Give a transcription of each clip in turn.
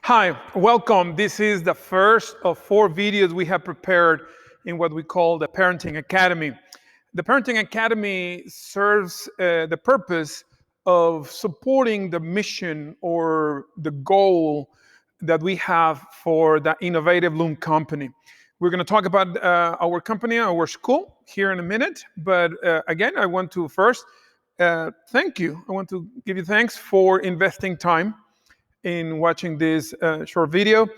Hi, welcome. This is the first of 4 videos we have prepared in what we call the Parenting Academy. The Parenting Academy serves the purpose of supporting the mission or the goal that we have for the Innovative Loom Company. We're going to talk about our company, our school here in a minute. But again, I want to first thank you. I want to give you thanks for investing time in watching this short video.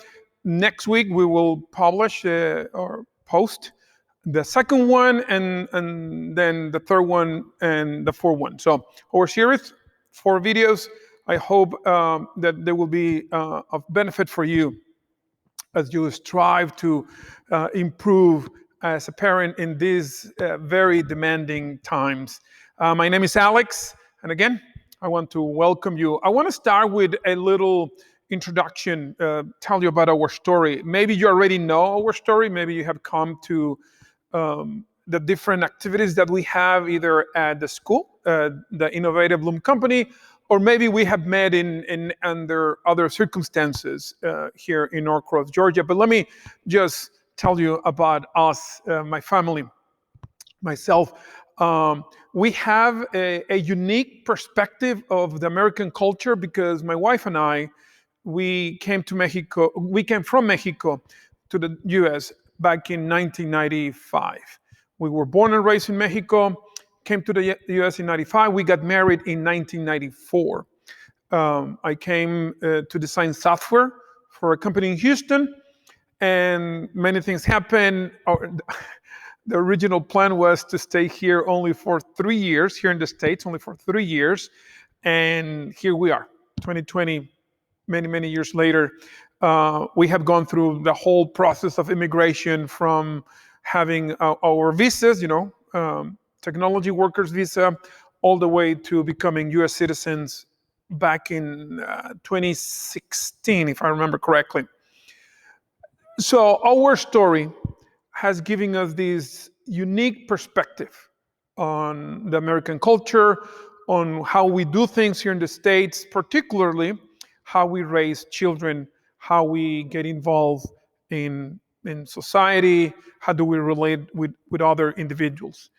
Next week, we will publish or post the second one and then the third one and the fourth one. So our series, 4 videos, I hope that they will be of benefit for you as you strive to improve as a parent in these very demanding times. My name is Alex, and again, I want to welcome you. I want to start with a little introduction, tell you about our story. Maybe you already know our story, maybe you have come to the different activities that we have either at the school, the Innovative Loom Company, or maybe we have met in under other circumstances here in Norcross, Georgia. But let me just tell you about us, my family, myself. We have a unique perspective of the American culture because my wife and I, we came to Mexico. We came from Mexico to the U.S. back in 1995. We were born and raised in Mexico. Came to the U.S. in '95. We got married in 1994. I came to design software for a company in Houston, and many things happened. The original plan was to stay here only for 3 years, here in the States, only for 3 years. And here we are, 2020, many years later. We have gone through the whole process of immigration from having our visas, technology workers visa, all the way to becoming US citizens back in 2016, if I remember correctly. So our story has given us this unique perspective on the American culture, on how we do things here in the States, particularly how we raise children, how we get involved in society, how do we relate with other individuals.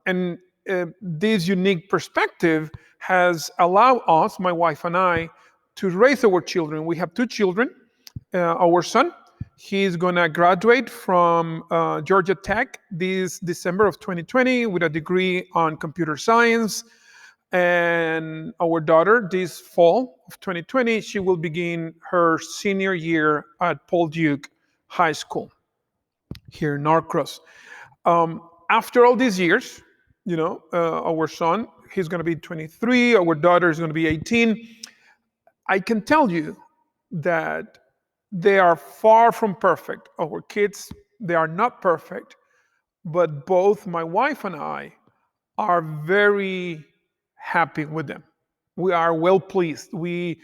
And this unique perspective has allowed us, my wife and I, to raise our children. We have 2 children. Our son, he's going to graduate from Georgia Tech this December of 2020 with a degree on computer science. And our daughter, this fall of 2020, she will begin her senior year at Paul Duke High School here in Norcross. After all these years, our son, he's going to be 23, our daughter is going to be 18. I can tell you that they are far from perfect. Our kids, they are not perfect, but both my wife and I are very happy with them. We are well pleased. We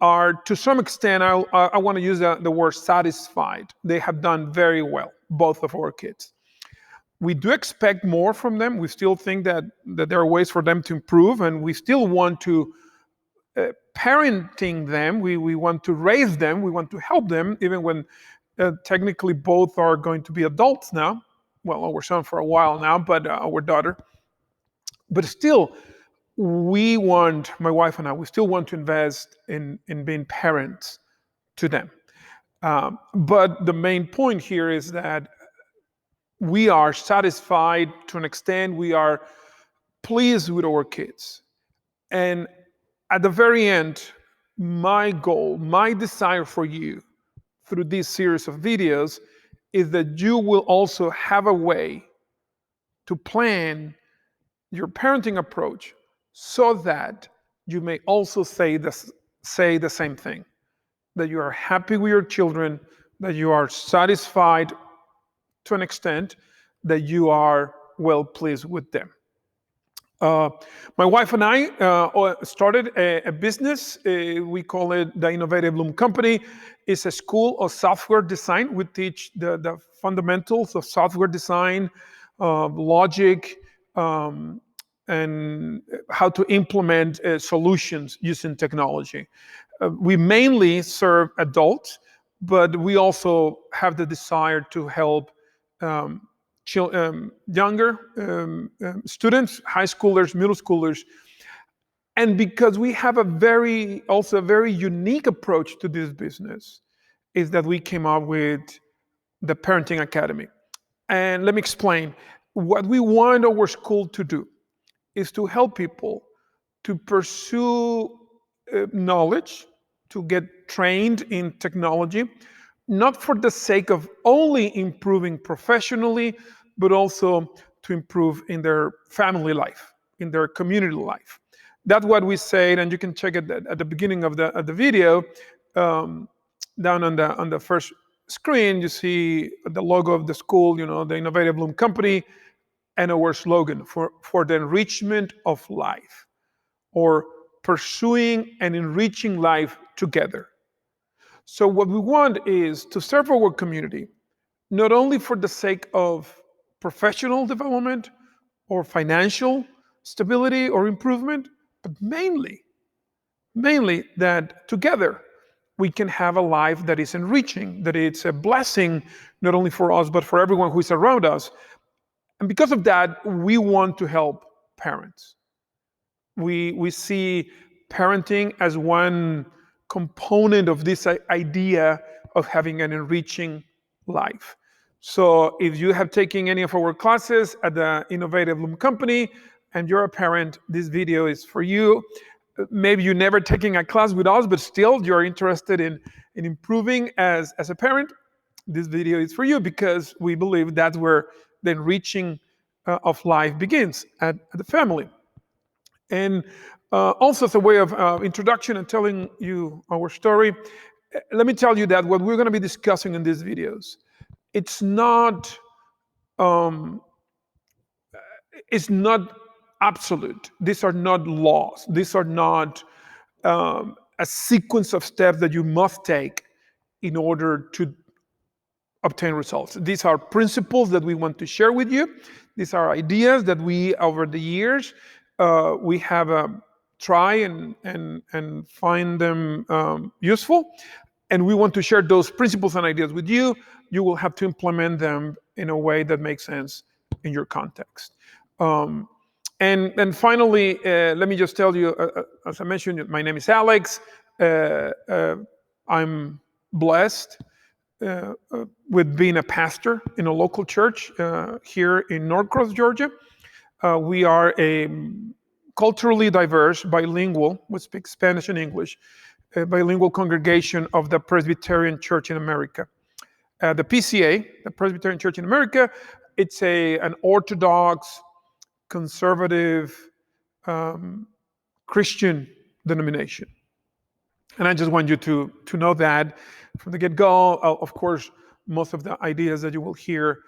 are, to some extent, I want to use the word satisfied. They have done very well, both of our kids. We do expect more from them. We still think that there are ways for them to improve, and we still want to parenting them. We want to raise them. We want to help them, even when technically both are going to be adults now. Well, our son for a while now, but our daughter. But still, my wife and I, we still want to invest in being parents to them. But the main point here is that we are satisfied to an extent. We are pleased with our kids. And at the very end, my goal, my desire for you through this series of videos is that you will also have a way to plan your parenting approach so that you may also say the same thing, that you are happy with your children, that you are satisfied to an extent, that you are well pleased with them. My wife and I started a business. We call it the Innovative Loom Company. It's a school of software design. We teach the fundamentals of software design, logic, and how to implement solutions using technology. We mainly serve adults, but we also have the desire to help um, younger students, high schoolers, middle schoolers. And because we have also a very unique approach to this business, is that we came up with the Parenting Academy. And let me explain. What we want our school to do is to help people to pursue knowledge, to get trained in technology, not for the sake of only improving professionally, but also to improve in their family life, in their community life. That's what we said, and you can check it at the beginning of the video. Um, Down on the first screen, you see the logo of the school, the Innovative Bloom Company, and our slogan for the enrichment of life, or pursuing and enriching life together. So what we want is to serve our community, not only for the sake of professional development or financial stability or improvement, but mainly that together we can have a life that is enriching, that it's a blessing, not only for us, but for everyone who is around us. And because of that, we want to help parents. We see parenting as one component of this idea of having an enriching life. So if you have taken any of our classes at the Innovative Bloom Company and you're a parent, this video is for you. Maybe you never taken a class with us, but still you're interested in improving as a parent. This video is for you, because we believe that's where the enriching of life begins, at the family. And also, as a way of introduction and telling you our story, let me tell you that what we're going to be discussing in these videos, it's not um, it's not absolute. These are not laws. These are not a sequence of steps that you must take in order to obtain results. These are principles that we want to share with you. These are ideas that we, over the years, we have try and find them useful, and we want to share those principles and ideas with you. You will have to implement them in a way that makes sense in your context. Um, and finally, let me just tell you, as I mentioned, my name is Alex. I'm blessed with being a pastor in a local church here in Norcross, Georgia. We are a culturally diverse, bilingual, we speak Spanish and English, a bilingual congregation of the Presbyterian Church in America. The PCA, the Presbyterian Church in America, it's an Orthodox, conservative, Christian denomination. And I just want you to know that from the get-go. Of course, most of the ideas that you will hear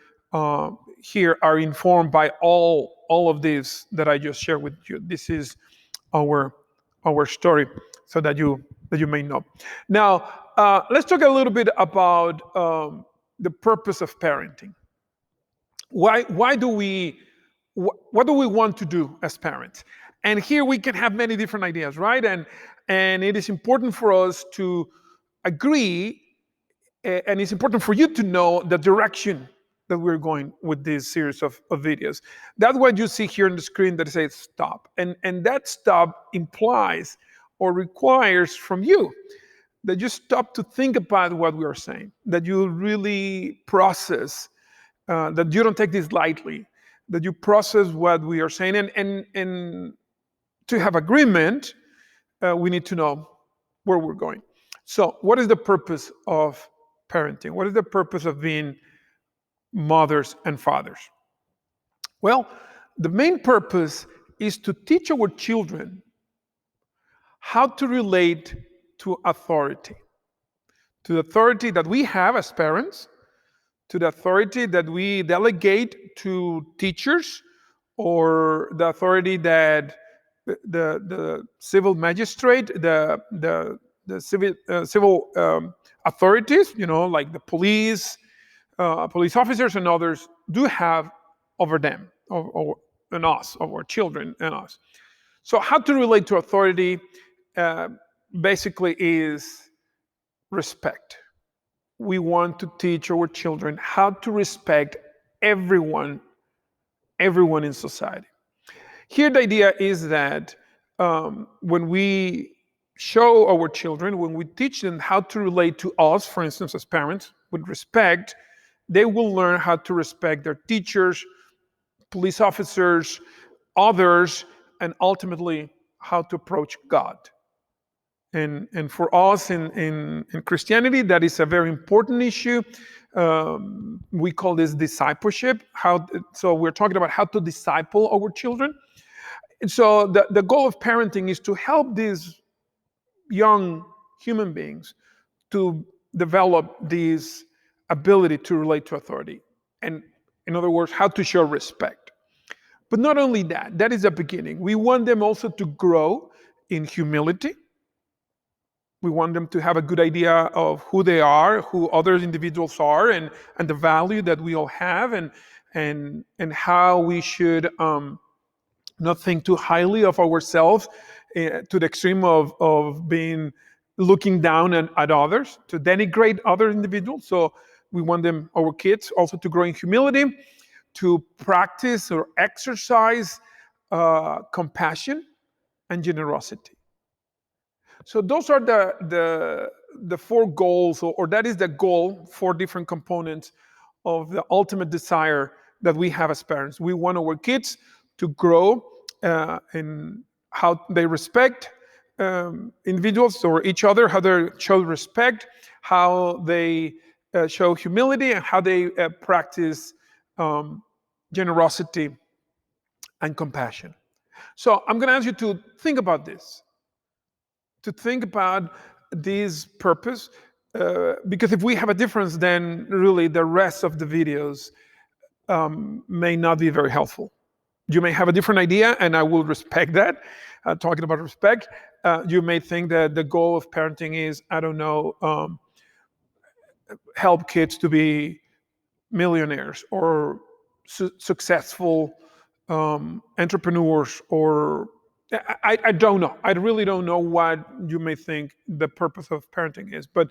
here are informed by all of this that I just shared with you. This is our story, so that you may know. Now, let's talk a little bit about the purpose of parenting. Why do we what do we want to do as parents? And here we can have many different ideas, right? And it is important for us to agree, and it's important for you to know the direction that we're going with this series of videos. That's what you see here on the screen that says stop. And that stop implies or requires from you that you stop to think about what we are saying, that you really process, that you don't take this lightly, that you process what we are saying. And to have agreement, we need to know where we're going. So, what is the purpose of parenting? What is the purpose of being mothers and fathers? Well, the main purpose is to teach our children how to relate to authority the authority that we have as parents, to the authority that we delegate to teachers, or the authority that the civil magistrate, the civil authorities, like the police, police officers and others, do have over them, and us, over children and us. So how to relate to authority? basically is respect. We want to teach our children how to respect everyone, everyone in society. Here, the idea is that when we show our children, when we teach them how to relate to us, for instance, as parents, with respect, they will learn how to respect their teachers, police officers, others, and ultimately how to approach God. And for us in Christianity, that is a very important issue. We call this discipleship. So we're talking about how to disciple our children. And so the goal of parenting is to help these young human beings to develop this ability to relate to authority. And in other words, how to show respect. But not only that, that is the beginning. We want them also to grow in humility. We want them to have a good idea of who they are, who other individuals are, and the value that we all have, and how we should not think too highly of ourselves to the extreme of being looking down at others, to denigrate other individuals. So we want them, our kids, also to grow in humility, to practice or exercise compassion and generosity. So those are the four goals, or that is the goal, four different components of the ultimate desire that we have as parents. We want our kids to grow in how they respect individuals or each other, how they show respect, how they show humility, and how they practice generosity and compassion. So I'm going to ask you to think about this, to think about this purpose, because if we have a difference, then really the rest of the videos may not be very helpful. You may have a different idea, and I will respect that. Talking about respect, you may think that the goal of parenting is, I don't know, help kids to be millionaires or successful entrepreneurs, or I don't know. I really don't know what you may think the purpose of parenting is. But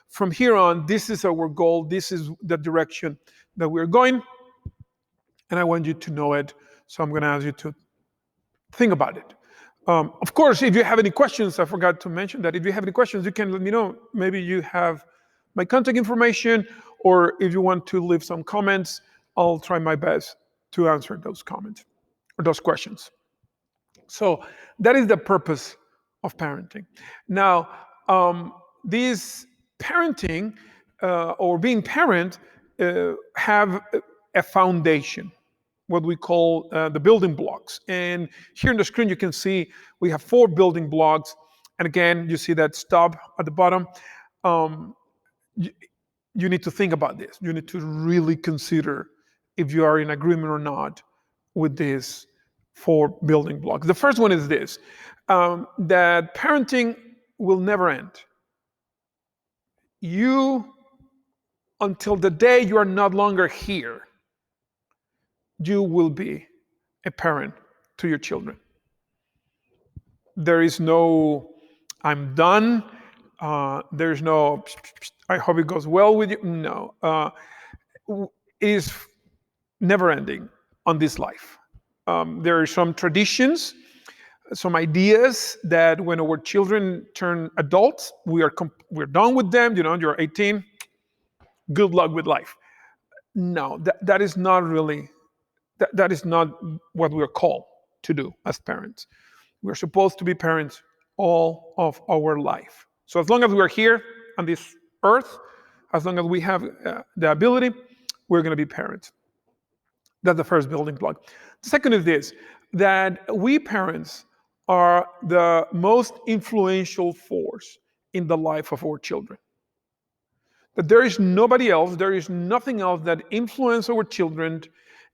from here on, this is our goal. This is the direction that we're going. And I want you to know it. So I'm going to ask you to think about it. Of course, if you have any questions, I forgot to mention that if you have any questions, you can let me know. Maybe you have my contact information, or if you want to leave some comments, I'll try my best to answer those comments or those questions. So that is the purpose of parenting. Now, this parenting or being parent have a foundation, what we call the building blocks. And here on the screen, you can see we have 4 building blocks. And again, you see that stop at the bottom. You need to think about this. You need to really consider if you are in agreement or not with these 4 building blocks. The first one is this, that parenting will never end. You, until the day you are not longer here, you will be a parent to your children. There is no, I'm done. There's no, I hope it goes well with you. No. It is never ending on this life. There are some traditions, some ideas that when our children turn adults, we're done with them. You know, you're 18. Good luck with life. No, that is not really, that is not what we're called to do as parents. We're supposed to be parents all of our life. So as long as we're here on this earth, as long as we have the ability, we're going to be parents. That's the first building block. The second is this, that we parents are the most influential force in the life of our children. That there is nobody else, there is nothing else that influences our children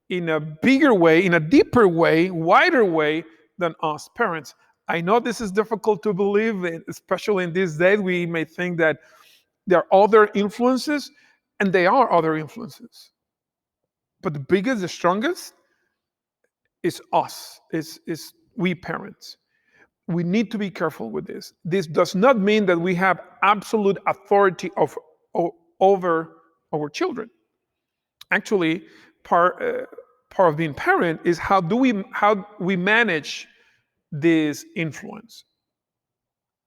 in a bigger way, in a deeper way, wider way than us parents. I know this is difficult to believe, especially in these days. We may think that there are other influences, and they are other influences. But the biggest, the strongest, is us, is we parents. We need to be careful with this. This does not mean that we have absolute authority over our children. Actually, part of being parent is how we manage this influence.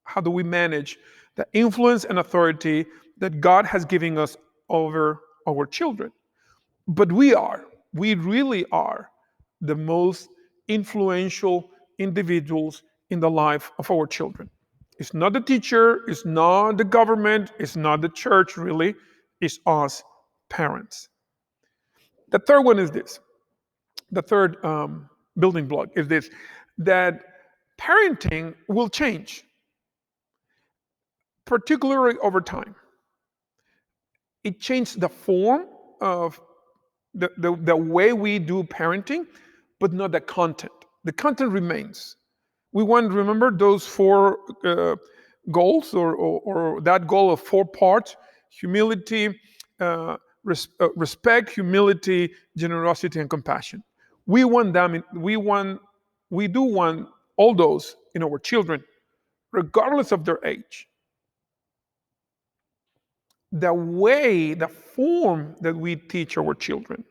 How do we manage the influence and authority that God has given us over our children? But we really are the most influential individuals in the life of our children. It's not the teacher, it's not the government, it's not the church, really. It's us, parents. The third one is this. The third building block is this, that parenting will change, particularly over time. It changed the form of the way we do parenting, but not the content. The content remains. We want to remember those four goals, or that goal of 4 parts: humility, respect, humility, generosity, and compassion. We want them. We do want all those in our children, regardless of their age. The form that we teach our children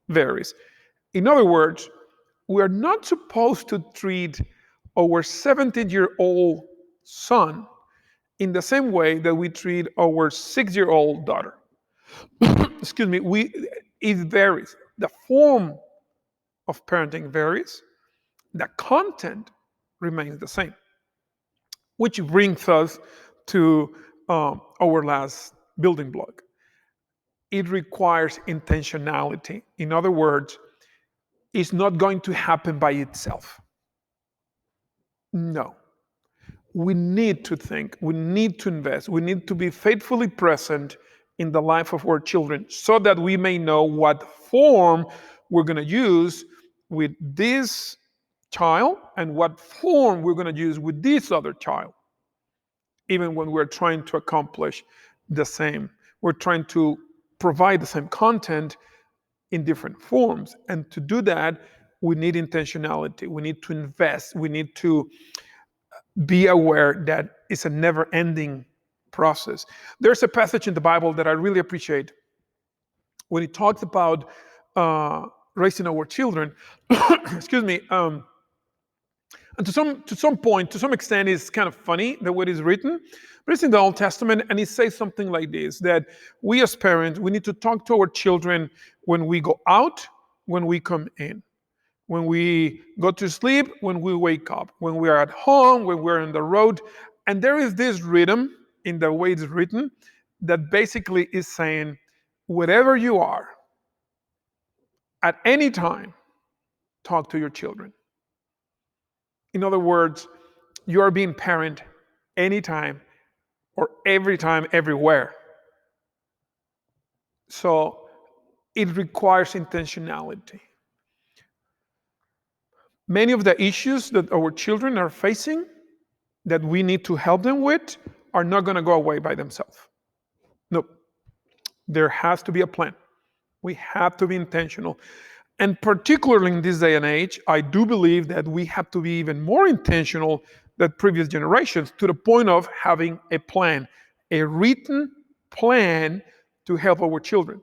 varies. In other words, we are not supposed to treat our 17-year-old son in the same way that we treat our 6-year-old daughter. Excuse me, it varies. The form of parenting varies. The content remains the same. Which brings us to our last building block. It requires intentionality. In other words, it's not going to happen by itself. No. We need to think, we need to invest, we need to be faithfully present in the life of our children so that we may know what form we're going to use with this child and what form we're going to use with this other child. Even when we're trying to accomplish the same, we're trying to provide the same content in different forms. And to do that, we need intentionality. We need to invest. We need to be aware that it's a never-ending process. There's a passage in the Bible that I really appreciate when it talks about raising our children. Excuse me. And to some extent, it's kind of funny the way it is written, but it's in the Old Testament, and it says something like this: that we as parents, we need to talk to our children when we go out, when we come in, when we go to sleep, when we wake up, when we are at home, when we're on the road. And there is this rhythm in the way it's written that basically is saying, wherever you are, at any time, talk to your children. In other words, you are being parent anytime or every time, everywhere. So it requires intentionality. Many of the issues that our children are facing that we need to help them with are not going to go away by themselves. No, there has to be a plan. We have to be intentional. And particularly in this day and age, I do believe that we have to be even more intentional than previous generations, to the point of having a plan, a written plan to help our children.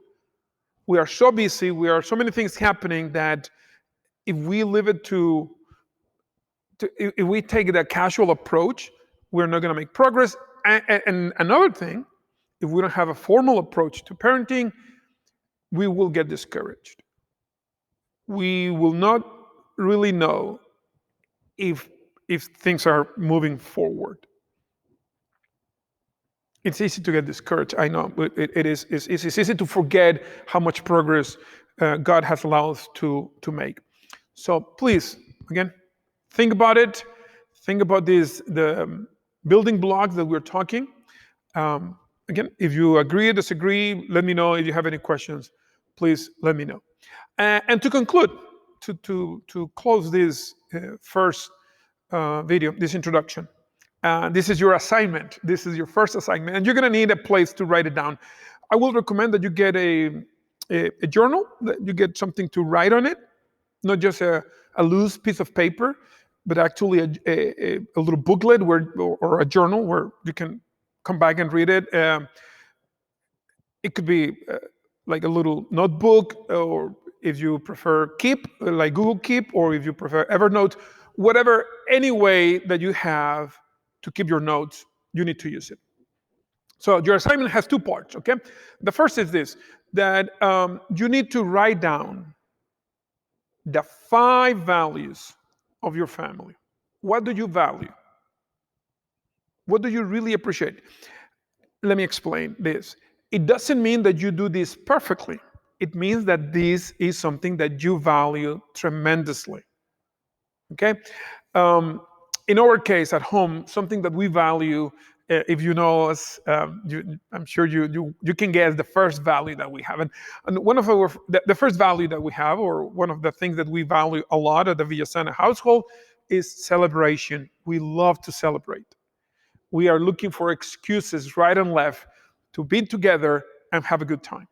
We are so busy, we are so many things happening that if we leave it if we take the casual approach, we're not going to make progress. And another thing, if we don't have a formal approach to parenting, we will get discouraged. We will not really know if things are moving forward. It's easy to get discouraged, I know, but it's easy to forget how much progress God has allowed us to make. So please, again, think about it. Think about the building blocks that we're talking. Again, if you agree or disagree, let me know. If you have any questions, please let me know. And to conclude, to close this first video, this introduction, this is your assignment. This is your first assignment, and you're going to need a place to write it down. I will recommend that you get a journal, that you get something to write on it, not just a loose piece of paper. but actually a little booklet or a journal where you can come back and read it. It could be like a little notebook, or if you prefer Keep, like Google Keep, or if you prefer Evernote, whatever, any way that you have to keep your notes, you need to use it. So your assignment has two parts, okay? The first is this, that you need to write down the 5 values of your family. What do you value? What do you really appreciate? Let me explain this. It doesn't mean that you do this perfectly. It means that this is something that you value tremendously. Okay? In our case at home, something that we value, if you know us, I'm sure you can guess the first value that we have. And one of the first value that we have, or one of the things that we value a lot at the Villasana household, is celebration. We love to celebrate. We are looking for excuses right and left to be together and have a good time,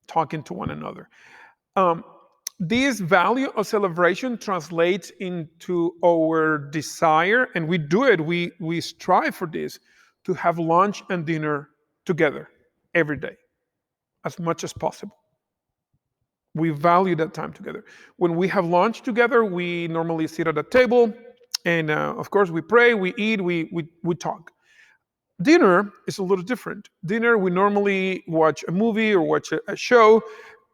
talking to one another. Um, this value of celebration translates into our desire, and we do it, we strive for this, to have lunch and dinner together every day, as much as possible. We value that time together. When we have lunch together, we normally sit at a table, and of course, we pray, we eat, we talk. Dinner is a little different. Dinner, we normally watch a movie or watch a show,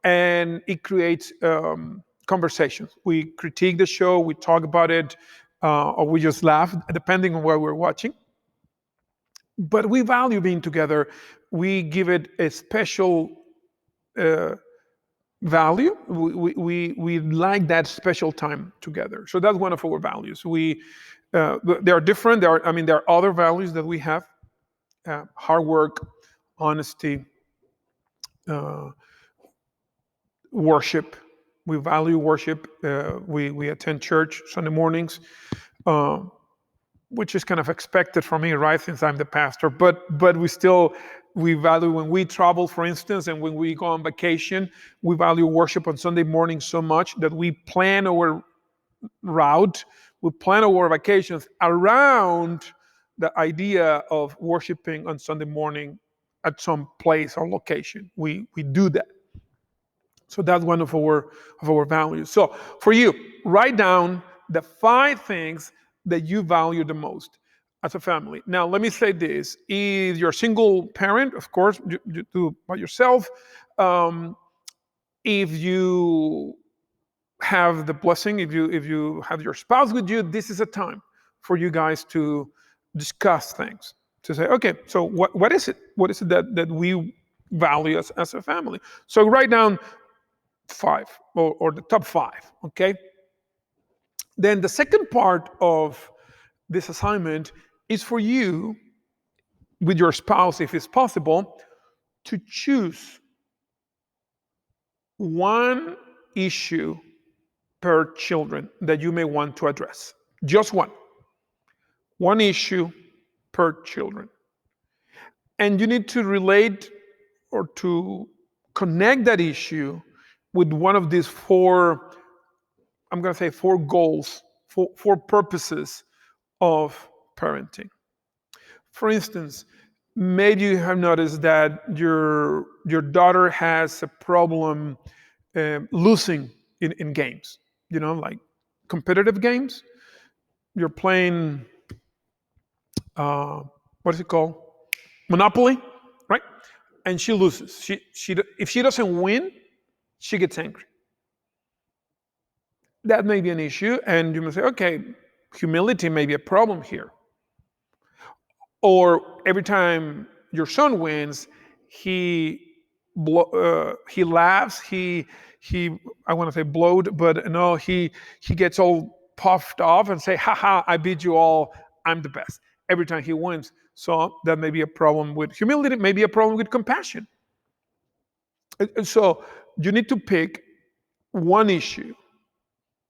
and it creates conversations. We critique the show, we talk about it, or we just laugh, depending on what we're watching. But we value being together. We give it a special value. We like that special time together. So that's one of our values. They are different. There are other values that we have. Hard work, honesty, uh, worship. We value worship. We attend church Sunday mornings, uh, which is kind of expected from me, right? Since I'm the pastor. But we value when we travel, for instance, and when we go on vacation. We value worship on Sunday morning so much that we plan our route. We plan our vacations around the idea of worshiping on Sunday morning at some place or location. We do that. So that's one of our values. So for you, write down the 5 things that you value the most as a family. Now, let me say this: if you're a single parent, of course, you do by yourself. If you have the blessing, if you have your spouse with you, this is a time for you guys to discuss things, to say, okay, so what is it that we value as a family. So write down 5, or the top 5. Okay, then the second part of this assignment is for you, with your spouse, if it's possible, to choose one issue per children that you may want to address. Just one issue per children. And you need to relate or to connect that issue with one of these 4, I'm going to say 4 goals, 4 purposes of parenting. For instance, maybe you have noticed that your daughter has a problem losing in games, like competitive games. You're playing, what is it called? Monopoly, right? And she loses. If she doesn't win, she gets angry. That may be an issue, and you may say, okay, humility may be a problem here. Or every time your son wins, he laughs. He I want to say blowed, but no, he gets all puffed off and say, "Ha, I beat you all. I'm the best." Every time he wins, so that may be a problem with humility. Maybe a problem with compassion. And so you need to pick one issue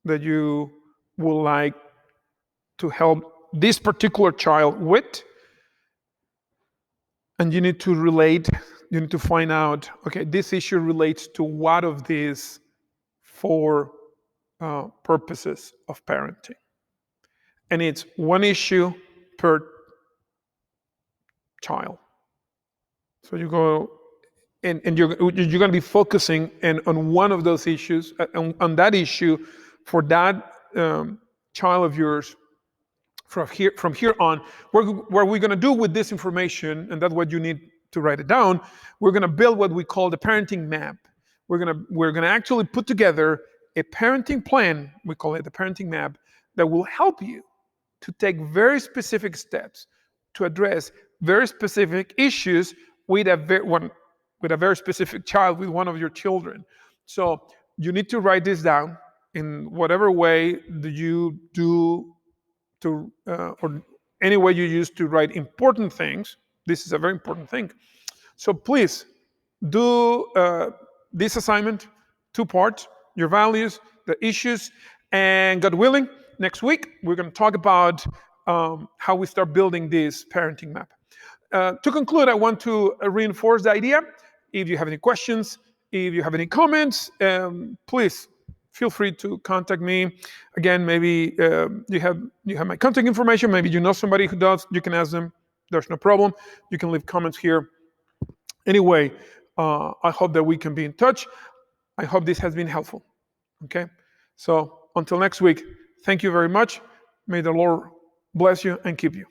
that you would like to help this particular child with, and you need to relate. You need to find out, okay, this issue relates to what of these 4 purposes of parenting. and it's one issue per child. So you go, and you're going to be focusing on one of those issues, on that issue for that child of yours. From here on, what we're going to do with this information, and that's what you need to write it down. We're going to build what we call the parenting map. We're going to actually put together a parenting plan. We call it the parenting map, that will help you to take very specific steps to address very specific issues with a very specific child, with one of your children. So you need to write this down in whatever way that you do or any way you use to write important things. This is a very important thing. So please do this assignment, 2 parts: your values, the issues, and God willing, next week we're going to talk about how we start building this parenting map. To conclude, I want to reinforce the idea. If you have any questions, if you have any comments, please feel free to contact me. Again, maybe you have my contact information. Maybe you know somebody who does. You can ask them. There's no problem. You can leave comments here. Anyway, I hope that we can be in touch. I hope this has been helpful. Okay? So until next week, thank you very much. May the Lord bless you and keep you.